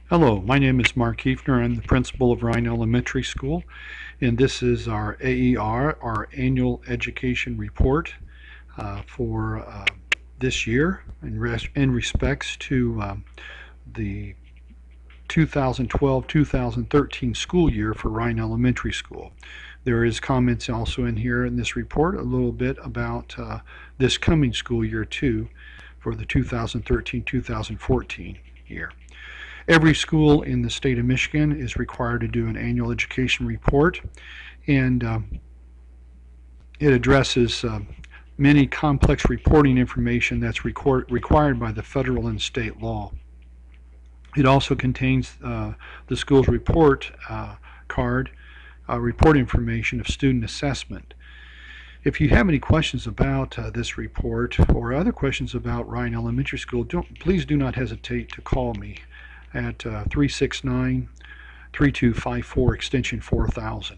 Hello, my name is Mark Heifner. I'm the principal of Ryan Elementary School, and this is our AER, our Annual Education Report for this year in respects to the 2012-2013 school year for Ryan Elementary School. There is comments also in here in this report a little bit about this coming school year too for the 2013-2014 year. Every school in the state of Michigan is required to do an annual education report, and it addresses many complex reporting information that's required by the federal and state law. It also contains the school's report card, report information of student assessment. If you have any questions about this report or other questions about Ryan Elementary School, please do not hesitate to call me at 369-3254 extension 4000.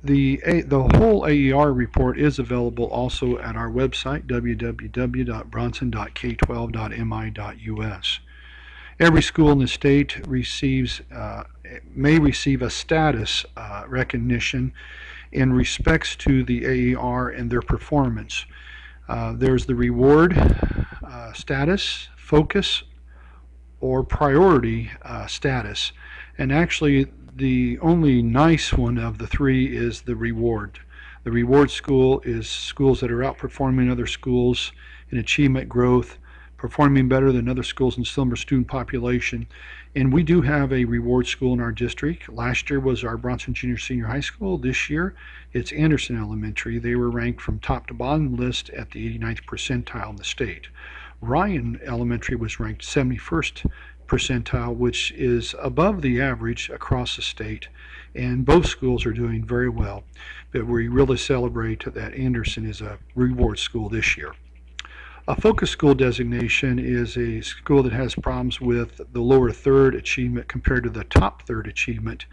The whole AER report is available also at our website, www.bronson.k12.mi.us. Every school in the state may receive a status recognition in respects to the AER and their performance. There's the reward status, focus, or priority status, and actually the only nice one of the three is the reward. The reward school is schools that are outperforming other schools in achievement growth, performing better than other schools in similar student population, and we do have a reward school in our district. Last year was our Bronson Junior Senior High School. This year it's Anderson Elementary. They were ranked from top to bottom list at the 89th percentile in the state. Ryan Elementary was ranked 71st percentile, which is above the average across the state, and both schools are doing very well. But we really celebrate that Anderson is a reward school this year. A focus school designation is a school that has problems with the lower third achievement compared to the top third achievement.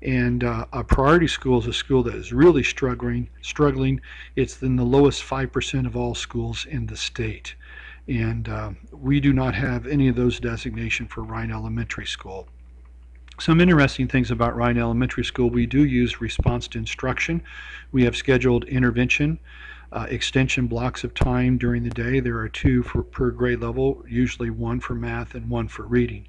And a priority school is a school that is really struggling. It's in the lowest 5% of all schools in the state. And we do not have any of those designations for Ryan Elementary School. Some interesting things about Ryan Elementary School: we do use response to instruction. We have scheduled intervention extension blocks of time during the day. There are two per grade level, usually one for math and one for reading.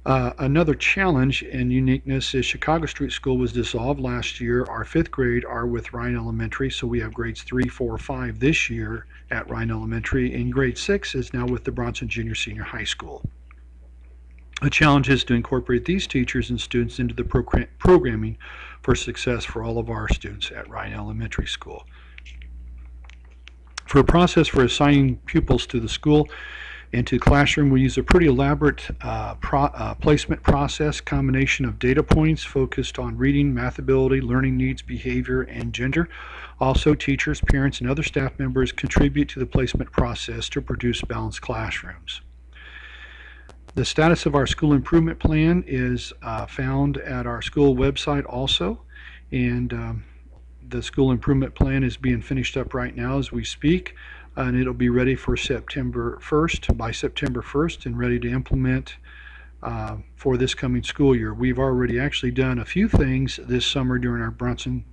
Another challenge and uniqueness is Chicago Street School was dissolved last year. Our fifth grade are with Ryan Elementary, so we have grades 3, 4, 5 this year at Ryan Elementary, and grade 6 is now with the Bronson Junior Senior High School. The challenge is to incorporate these teachers and students into the programming for success for all of our students at Ryan Elementary School. For a process for assigning pupils to the school and to the classroom, we use a pretty elaborate placement process, combination of data points focused on reading, math ability, learning needs, behavior, and gender. Also, teachers, parents, and other staff members contribute to the placement process to produce balanced classrooms. The status of our school improvement plan is found at our school website also, and the school improvement plan is being finished up right now as we speak, and it'll be ready for September 1st, by September 1st, and ready to implement for this coming school year. We've already actually done a few things this summer during our Bronson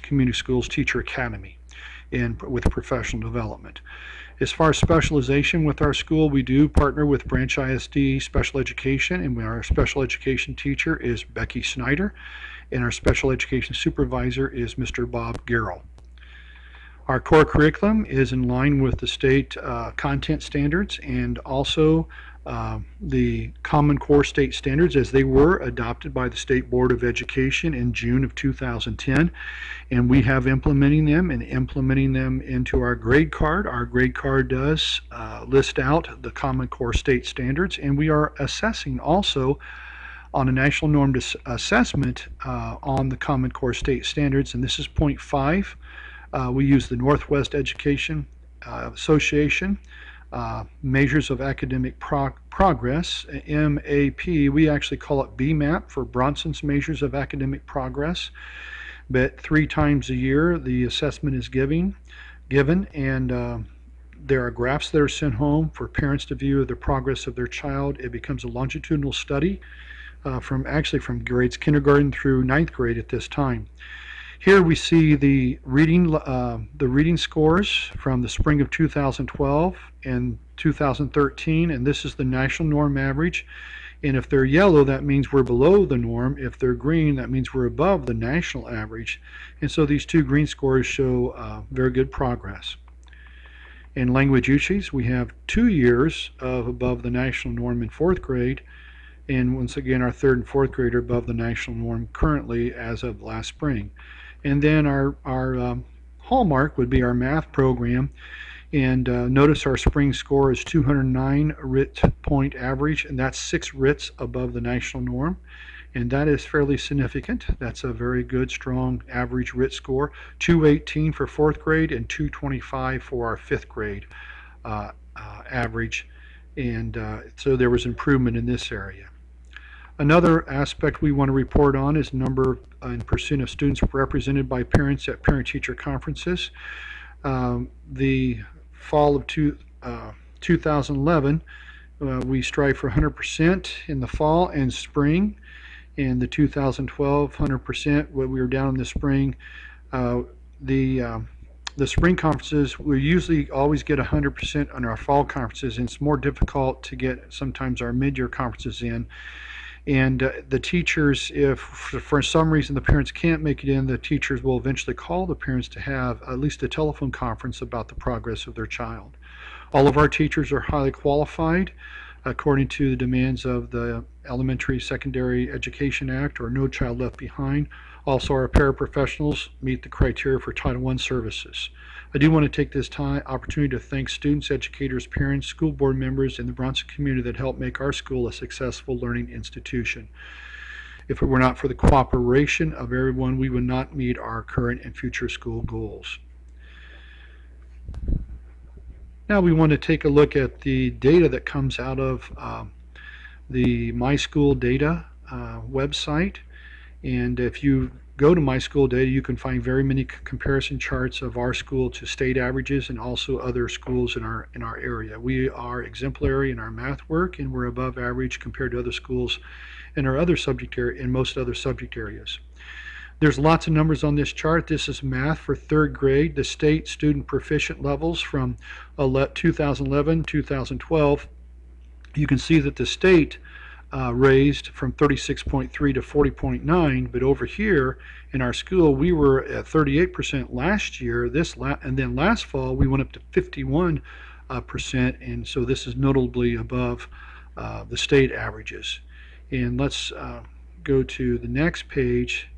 Community Schools Teacher Academy and with professional development. As far as specialization with our school, we do partner with Branch ISD Special Education, and our special education teacher is Becky Snyder, and our special education supervisor is Mr. Bob Garrell. Our core curriculum is in line with the state content standards and also the Common Core state standards as they were adopted by the State Board of Education in June of 2010, and we have implementing them into our grade card. Our grade card does list out the Common Core state standards, and we are assessing also on a national norm assessment on the Common Core state standards, and this is point 5. We use the Northwest Education Association measures of academic progress, MAP. We actually call it BMAP for Bronson's measures of academic progress, but 3 times a year the assessment is given, and There are graphs that are sent home for parents to view the progress of their child. It becomes a longitudinal study from grades kindergarten through ninth grade at this time. Here we see the reading scores from the spring of 2012 and 2013, and this is the national norm average. And if they're yellow, that means we're below the norm. If they're green, that means we're above the national average. And so these two green scores show very good progress. In language usage, we have 2 years of above the national norm in fourth grade, and once again, our third and fourth grade are above the national norm currently as of last spring. And then our hallmark would be our math program. And notice our spring score is 209 RIT point average, and that's 6 RITs above the national norm. And that is fairly significant. That's a very good, strong average RIT score. 218 for fourth grade and 225 for our fifth grade average. And so there was improvement in this area. Another aspect we want to report on is number and percent of students represented by parents at parent-teacher conferences. The fall of 2011, we strive for 100% in the fall and spring. In the 2012, 100%. When we were down in the spring, the spring conferences, we usually always get 100% on our fall conferences, and it's more difficult to get sometimes our mid-year conferences in. And the teachers, if for some reason the parents can't make it in, the teachers will eventually call the parents to have at least a telephone conference about the progress of their child. All of our teachers are highly qualified according to the demands of the Elementary Secondary Education Act, or No Child Left Behind. Also, our paraprofessionals meet the criteria for Title I services. I do want to take this opportunity to thank students, educators, parents, school board members, and the Bronson community that helped make our school a successful learning institution. If it were not for the cooperation of everyone, we would not meet our current and future school goals. Now we want to take a look at the data that comes out of the My School Data website. And if you go to My School Data, you can find very many comparison charts of our school to state averages and also other schools in our area. We are exemplary in our math work, and we're above average compared to other schools in our other subject area, in most other subject areas. There's lots of numbers on this chart. This is math for third grade, the state student proficient levels from 2011, 2012. You can see that the state raised from 36.3 to 40.9, but over here in our school we were at 38% last year. And then last fall we went up to 51%, and so this is notably above the state averages. And let's go to the next page.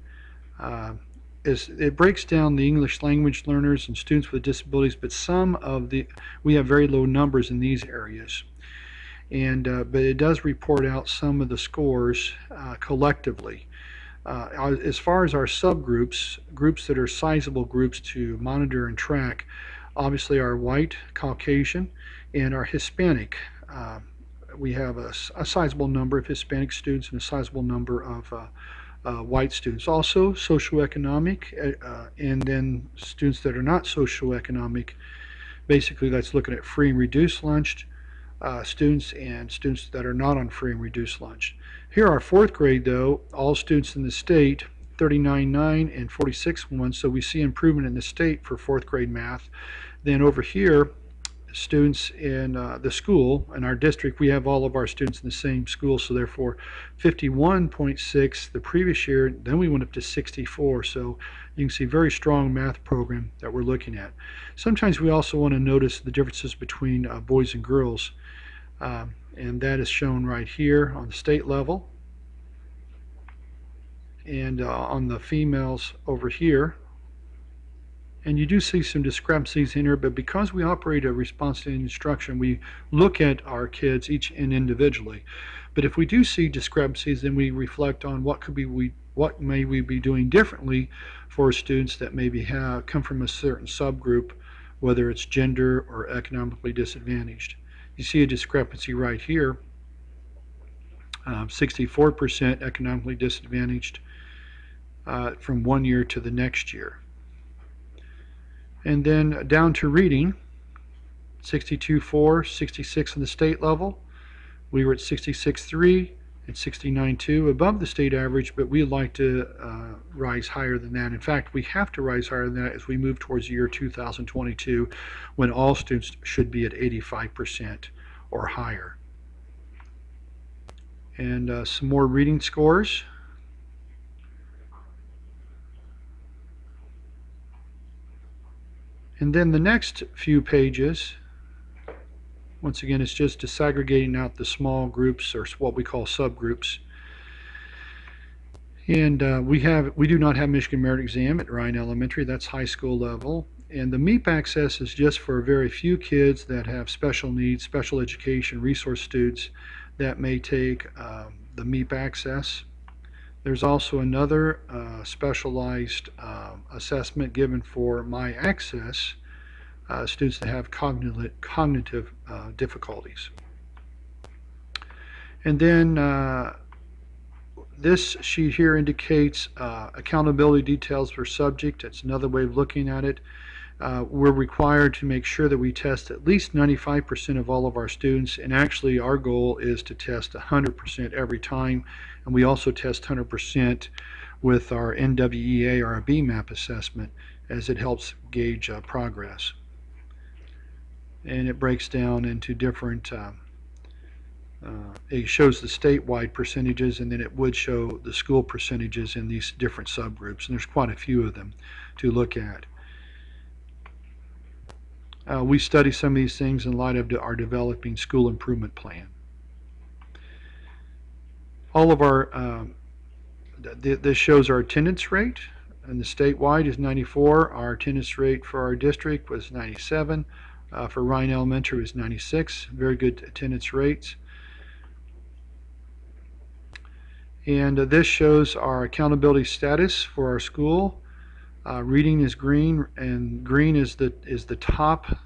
It breaks down the English language learners and students with disabilities, but we have very low numbers in these areas. And but it does report out some of the scores collectively. As far as our subgroups, groups that are sizable groups to monitor and track, obviously our white, Caucasian, and our Hispanic. We have a sizable number of Hispanic students and a sizable number of white students. Also socioeconomic, and then students that are not socioeconomic. Basically, that's looking at free and reduced lunch students and students that are not on free and reduced lunch. Here are fourth grade, though, all students in the state, 39.9 and 46.1, so we see improvement in the state for fourth grade math. Then over here, students in the school, in our district, we have all of our students in the same school, so therefore 51.6 the previous year, then we went up to 64, so you can see very strong math program that we're looking at. Sometimes we also want to notice the differences between boys and girls, and that is shown right here on the state level, and on the females over here. And you do see some discrepancies in here, but because we operate a response to instruction, we look at our kids each individually. But if we do see discrepancies, then we reflect on what may we be doing differently for students that maybe come from a certain subgroup, whether it's gender or economically disadvantaged. You see a discrepancy right here, 64% economically disadvantaged from one year to the next year. And then down to reading, 62.4, 66 in the state level. We were at 66.3 and 69.2, above the state average, but we'd like to rise higher than that. In fact, we have to rise higher than that as we move towards the year 2022, when all students should be at 85% or higher. And some more reading scores. And then the next few pages, once again, it's just disaggregating out the small groups, or what we call subgroups. And we do not have Michigan Merit Exam at Ryan Elementary. That's high school level. And the MEP access is just for very few kids that have special needs, special education, resource students that may take the MEP access. There's also another specialized assessment given for My Access students that have cognitive difficulties. And then this sheet here indicates accountability details per subject. That's another way of looking at it. We're required to make sure that we test at least 95% of all of our students, and actually our goal is to test 100% every time, and we also test 100% with our NWEA or our BMAP assessment, as it helps gauge progress. And it breaks down into different, it shows the statewide percentages, and then it would show the school percentages in these different subgroups, and there's quite a few of them to look at. We study some of these things in light of our developing school improvement plan. All of our, this shows our attendance rate, and the statewide is 94. Our attendance rate for our district was 97. For Ryan Elementary was 96. Very good attendance rates. And this shows our accountability status for our school. Reading is green, and green is the top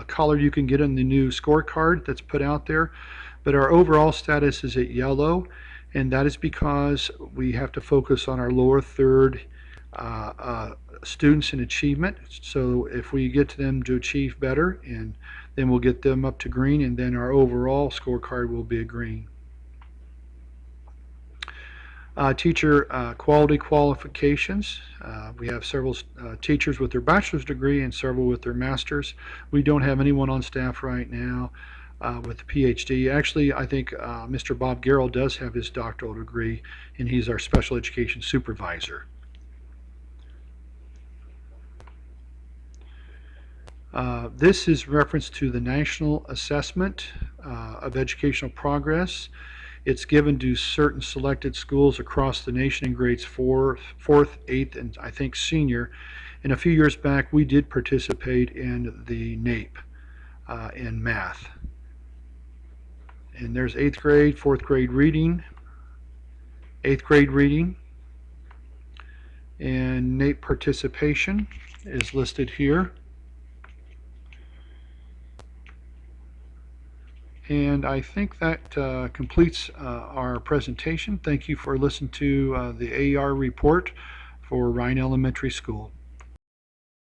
color you can get in the new scorecard that's put out there. But our overall status is at yellow, and that is because we have to focus on our lower third students in achievement. So if we get to them to achieve better, and then we'll get them up to green, and then our overall scorecard will be a green. Teacher quality qualifications. We have several teachers with their bachelor's degree and several with their master's. We don't have anyone on staff right now with a PhD. Actually, I think Mr. Bob Garrell does have his doctoral degree, and he's our special education supervisor. This is reference to the National Assessment of Educational Progress. It's given to certain selected schools across the nation in grades 4th, 8th, and I think senior. And a few years back, we did participate in the NAEP in math. And there's 8th grade, 4th grade reading, 8th grade reading, and NAEP participation is listed here. And I think that completes our presentation. Thank you for listening to the AER report for Ryan Elementary School.